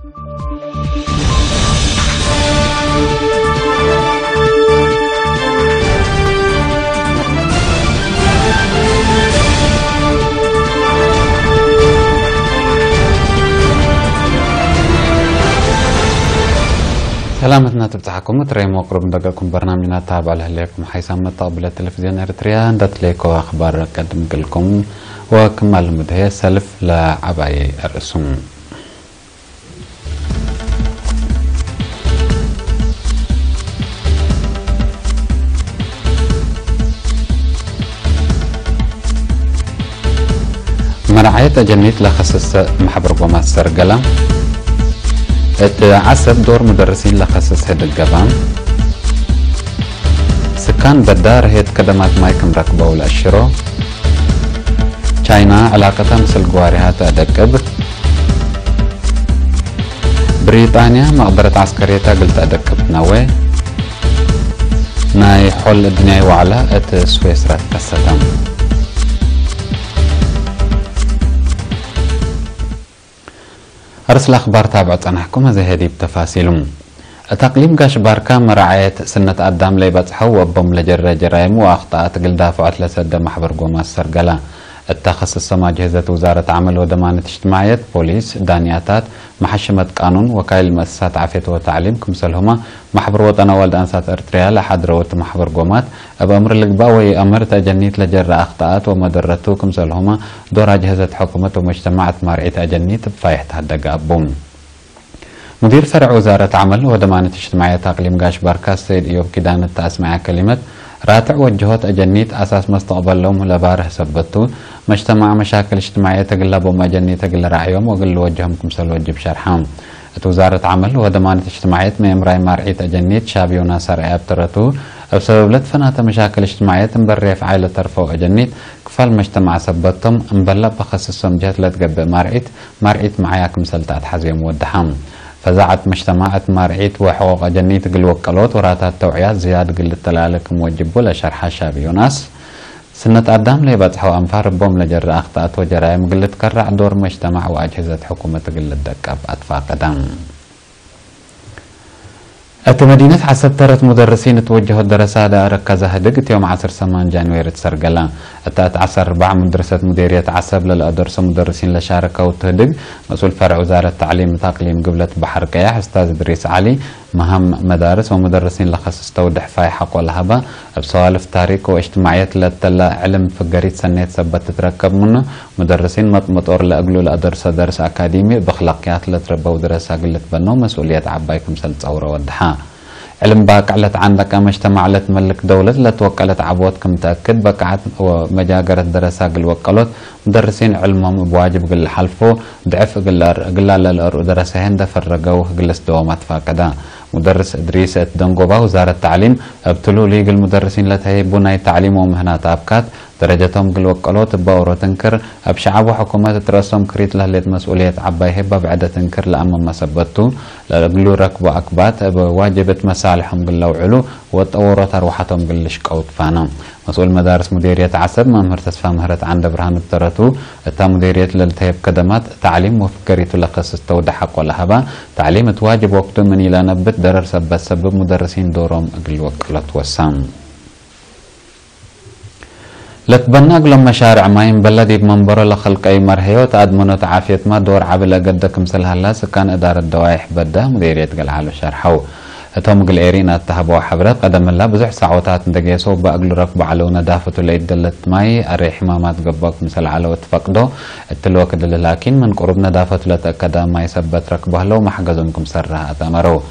سلامتنا تبتحكم تريم وقرب ندقلكم برنامجنا تابع لكم حيث مطابل التلفزيون اريتريا ندت ليكو اخبار قدم لكم وكمال مدهي سلف لعباي الرسوم. مرعية جنيت لخصص محبر قومات سرقلة عسب دور مدرسين لخصص هيد الجبان سكان بدار هيد كدمات مايكم ركبوا الأشرو تشاينا علاقتها مثل قواريها تأدكب بريطانيا مقبرة عسكريتها قلت أدكب نوي ناي حول الدنيا وعلا سويسرا تكستم. أرسل أخبار تابعت عن حكومة زهدي بتفاصيلهم. تقليم قاش باركا مرعاية سنة أدام لي بتحو وبم لجر جرايم وأخطاءات قل دافعت لسد محبر قوما السرقلة. التخصص ما جهزت وزارة عمل ودمانة اجتماعية بوليس دانياتات محشمة قانون وكايل مؤسسات عافية وتعليم كمسلهما محبر وطن والد أنسات ارتريا لحد روت محبر قومات بأمر القباوي أمر تجنيت لجر أخطاءات ومدرتو كمسلهما دور جهزت حكومة ومجتمعات مارعي تجنيت بفايح تهدق أبوم. مدير فرع وزارة عمل ودمانة اجتماعية تقليم قاش باركا السيد إيوب كيدان التأسمع كلمة راتع وجهات أجنيت أساس مستقبل لهم لباره سبتو مجتمع مشاكل اجتماعية تقلبوا ما جني تقل رعيهم وقل وجههم كمسل وجب شرحهم. وزارة عمل ودمانة اجتماعية ميمراي مارعي أجنيت شابي وناصر عياب ترتو بسبب لدفنات مشاكل اجتماعية مبريف عائلة ترفو أجنيت كفال مجتمع سبتهم مبلا بخصصهم جهت لتقبع مارعيت معايا كمسل تأتحزيهم ودحام. فزعت مجتمعات مارعيت وحقوق أجنيت قل وكالوت وراتات توعيات زيادة قل التلالك موجبو لشرحة شابي وناس سنة أدام لي بتحو أنفار بوم لجر أخطاءات وجرائم قل تكرع دور مجتمع وأجهزة حكومة قل الدكاب أطفاء قدام. مدينة حسب ترت مدرسين توجهوا الدراسات ركزها دقت يوم 10 جانوري تسرقلا التات 4 مدرسة مديرية عسب للأدرس مدرسين لشاركة وتهدق مسؤول فرع وزارة التعليم وتقليم قبلة بحر كياح أستاذ دريس علي مهام مدارس ومدرسين لخصص توضح فايحق والهبة بسوالف تاريخ واجتماعيات لتلا علم فقريت سنيت سبت تتركب منه مدرسين مطور لأقلوا لأدرس درس أكاديمي بخلاقيات لتربوا دراسة قلت بنو مسؤوليات عبايكم سلتصورة ودحا علم باك علت عندك مجتمع علت ملك دولة لتوكلت عبوتكم تأكد بقعت ومجاجرة دراسة قل وكالوت مدرسين علمهم بواجب قل حلفو ضعف قل للأرو درسهن دفرقوه قل استوامات فاقدا مدرس إدريس دنقوبا وزارة التعليم ابتلوا ليق المدرسين لتهيبونا التعليم ومهنات أبكات درجتهم قل وكالوت باورو تنكر أبشعب وحكومات ترسم كريت لهليت مسؤولية عباي هبا بعد تنكر لأما ما سبتو لقلو ركبوا أكبات بواجبت مسالحهم قل لو علو وتطورات أروحتهم قل لشكوت فانا مسؤول مدارس مديرية عسب ممهر تسفى مهرت عند برهان الترتو تا مديرية للتهيب كدمات تعليم وفكريتو لقصص تودحق والهبا تعليم تواجب وقت من إلى نبت درر سبب مدرسين دورهم قل وكالوت وسام لتبناق لما شارع مايم بلدي بمنبره لخلق أي مرحيو تأدمنو تعافيت ما دور عبل أقدكم سلهلا سكان إدارة دوائح بده مديرية قلعالو شرحو توم قل إيرين أتهبوا حبرت قدم الله بزح ساعوتات ندقيسو بأقلو ركب علو ندافة ليد دلت ماي أريح مامات قباك مثل علو اتفقدو التلوك دل لكن من قرب ندافة لتأكدا ما يثبت ركبه لو محجزنكم سرها أتمرو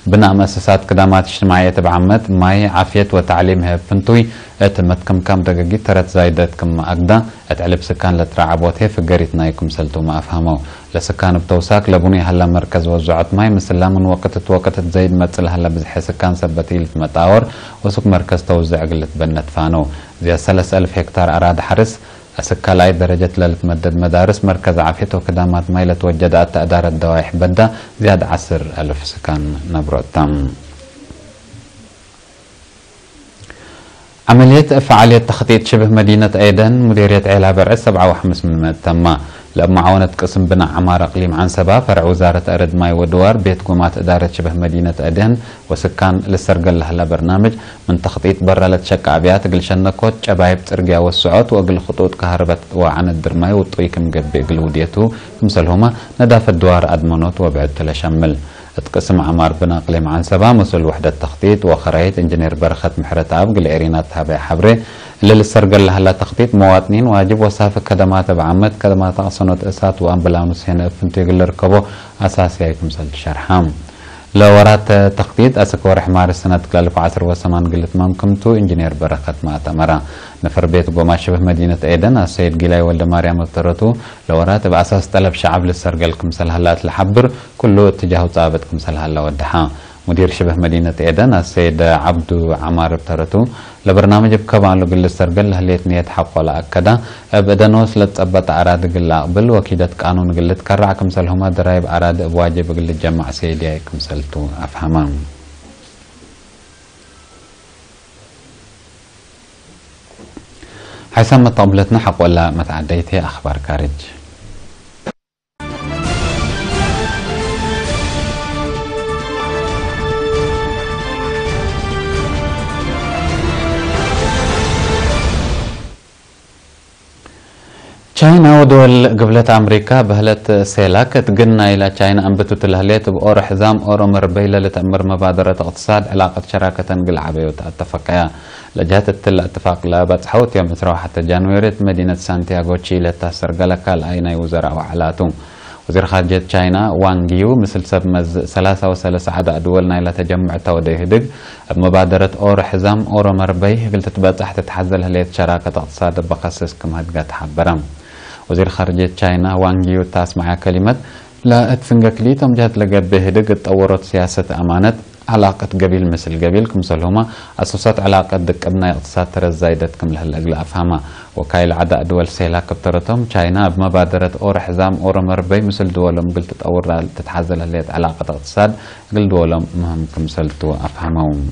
بناء مؤسسات قدامات اجتماعية بعمت ماي عافية وتعليمها فنتوي اتمت كم دقيقة ترت زايدت كم أقدا اتعلب سكان لترعبوت هي فقريت نايكم سلتو ما أفهمو لسكان بتوساك لبني هلا مركز وزعت ماي مثل من وقت زايد مثل هلا بزحي سكان سبتي لتمتاور وسوق مركز توزع قلت بنت فانو زي 3000 هكتار أراد حرس أسكالاي درجة للتمدد مدارس مركز عافية وكدامات ماي لتوجدات تأدار الدوائح بدا زياد 10,000 سكان نبرو تام عملية فعالية تخطيط شبه مدينة أيدن مديرية عيلها برع 7.5% تم لمعاونة قسم بناء عمارة إقليم عنسبة فرع وزارة أرد ماي ودوار بيت قومات إدارة شبه مدينة أيدن وسكان للسرقل لهلا برنامج من تخطيط برا لتشك أبيات قل شنكوت شبايب ترقيا والسعوت وقل خطوط كهربة وعن الدرماي والطويك مقبي قل وديتو كمسلهما نداف الدوار أدمونوت وبعد تلشمل تقسم عمار بنا قليم عن سبا مسؤول وحدة تخطيط وخريط انجنير برخت محرت اب قل ارينات هابي حبري اللي السرقل لهلا تخطيط مواطنين واجب وصافة خدمات بعمد خدمات اصنوت اسات وامبلانوس هنا فنتي قل ركبو اساسي هيكم سلت شرحام لورات تخطيط اسكور حمار السنة كلالف عصر وسمان قلت مامكمتو انجنير برخت ما تمرا نفر بيت قوما شبه مدينة ايدن السيد قلاي ولد مريم افترتو لورات بأساس طلب شعب للسرقل كمسل هلات الحبر كله اتجاهه ثابت كمسل هلا ودحا مدير شبه مدينة ايدن السيد عبدو عمار افترتو لبرنامج بكبان لو قل السرقل هليت نيت حق ولا اكدا بدنوس لتصبت اراد قل اقبل وكيدت قانون قلت كرع كمسل هما درايب اراد بواجب قل الجمع سيدي كمسلتو افهمان حسام طابلتنا حق ولا متعديتي أخبار كارج تشاينا ودول قبلت أمريكا بهلت سيلاك تقلنا إلى تشاينا أنبتت الهليت بأور حزام أورو مربيلة لتأمر مبادرة اقتصاد علاقة شراكة قلعبي وتأتفقيا لجهة التل اتفاق لابد حوت يوم 1 جانوري مدينة سانتياغو تشيلي تاسر قلقا الأين وزراء وعلاتهم وزير خارجية تشاينا وانغيو مثل سب مز 33 عدد دولنا إلى تجمع توديه هدق بمبادرة أور حزام أورو مربيه قلت تبقى تتحزل هليت شراكة اقتصاد بخصص كم هدقات حبرم وزير خارجية تشاينا وانغيو تاسمع كلمة لا اتفنقك تم جهة لقب بهدق تطورت سياسة أمانة علاقة قبيل مثل قبيل كمسلهما أساسات علاقة دك أبناء اقتصاد ترى زايدت كم لهالأقل أفهمها وكايل عداء دول سيلاك بترتهم تشاينا بمبادرة أور حزام أور مربي مثل دولهم قلت تطور تتحزل هليت علاقة اقتصاد قل دولهم مهم كمسلتو أفهمهم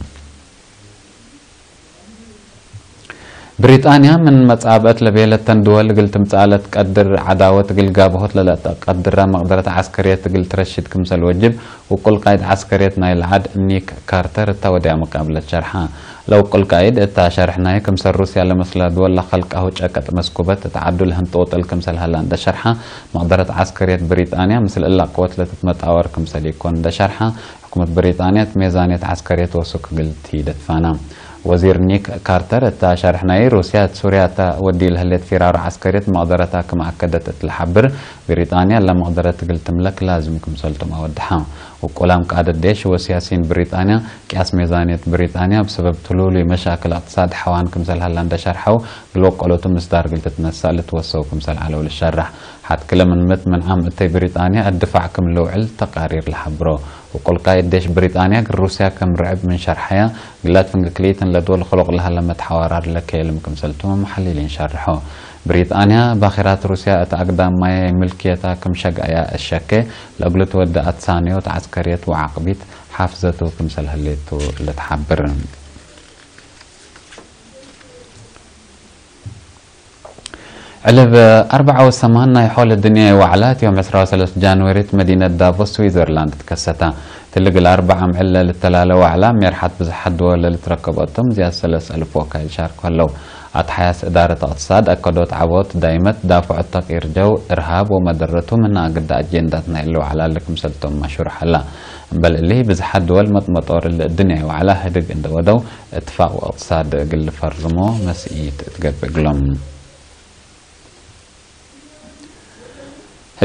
بريطانيا من مصابت لبيلة دول قلت مصالت قدر عداوة قل قابهوت للا قدر مقدرة عسكرية قل ترشد كمسل وجب وكل قائد عسكرية نايل عاد نيك كارتر تودع مقابلة شرحها لو كل قائد اتا شرحنا كمسل روسيا لمثل دول خلق اهو تشكت مسكوبت تعدل هنطوط الكمسل هلا ده شرحها مقدرة عسكرية بريطانيا مثل الا قوات لتتمتاور كمسل يكون ده شرحها حكومة بريطانيا ميزانية عسكرية وسك قلت هيدت فانا وزير نيك كارتر تا شرحناي روسيا سوريا تا ودي لهلت فرار عسكرية مقدرتها كما أكدت الحبر بريطانيا لما قدرت قلت ملك لازمكم سلتم أودحا وقلام قادة الديش وسياسيين بريطانيا كاس ميزانية بريطانيا بسبب تلولي مشاكل اقتصاد حوان كمسل هلاندا شرحو قلوق قلوتم مصدار قلت تنسى لتوسو كمسل على الشرح حتى كل من عام اتي بريطانيا الدفاع كم لوعل تقارير الحبرو وقل قائد ديش بريطانيا روسيا كم رعب من شرحها قلات فنقليتن لدول خلق لها لما تحوارات لكيلم كمسلتهم محللين شرحوا بريطانيا باخرات روسيا اتأقدم ما ملكيتها كم شقايا الشكي لقلت ودأت ثانية عسكرية وعقبيت حافظته كمسل هليتو لتحبر علب 84 يحول الدنيا وعلات يوم 13 جانوري مدينة دافوس سويسرلاند تكستا تلقى الأربعة معلة للتلالة وعلام يرحت بزحد دول اللي تركبتهم زي 3000 وكايل شاركوا له أتحياس إدارة اقتصاد أكدوت عبوت دايمت دافع التغيير جو إرهاب ومدرته من أقد أجندتنا اللي على لكم سلتم مشهور حلا بل اللي بزحد دول مطور الدنيا وعلى هدق عند ودو اتفاق واقتصاد قل فرمو مسئيت تقبق لهم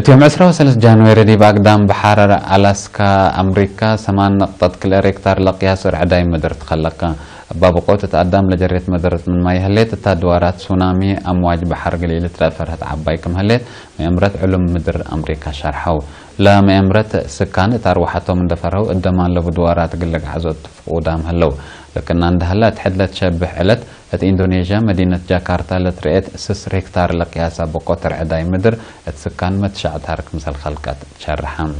يوم 13 جانوري دي باقدام بحرر ألاسكا أمريكا 8.0 ريكتار لقياس رعداي مدر تخلقا باب قوت تقدم لجريت مدرت من ماي هليت تدوارات تسونامي أمواج بحر قليل ترافرت عباي كم هليت مأمرت علوم مدر أمريكا شرحو لا مأمرت سكان تاروحاتو من دفرهو الدمان لبدوارات قلق عزوت فقودام هلو لكن عند هلا تحدلت شبه علت إندونيسيا مدينة جاكرتا لتريت 6 هكتار لقياسة بقوتر عداي مدر السكان متشعت هارك مثل خلقات شرحام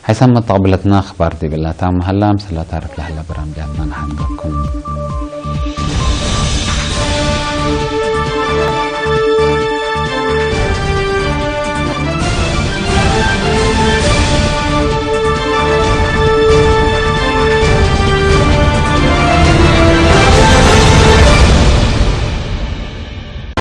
حسب ما تقبلتنا أخبار دي بالله تام هلا مسلا تعرف لهلا برام جاتنا نحن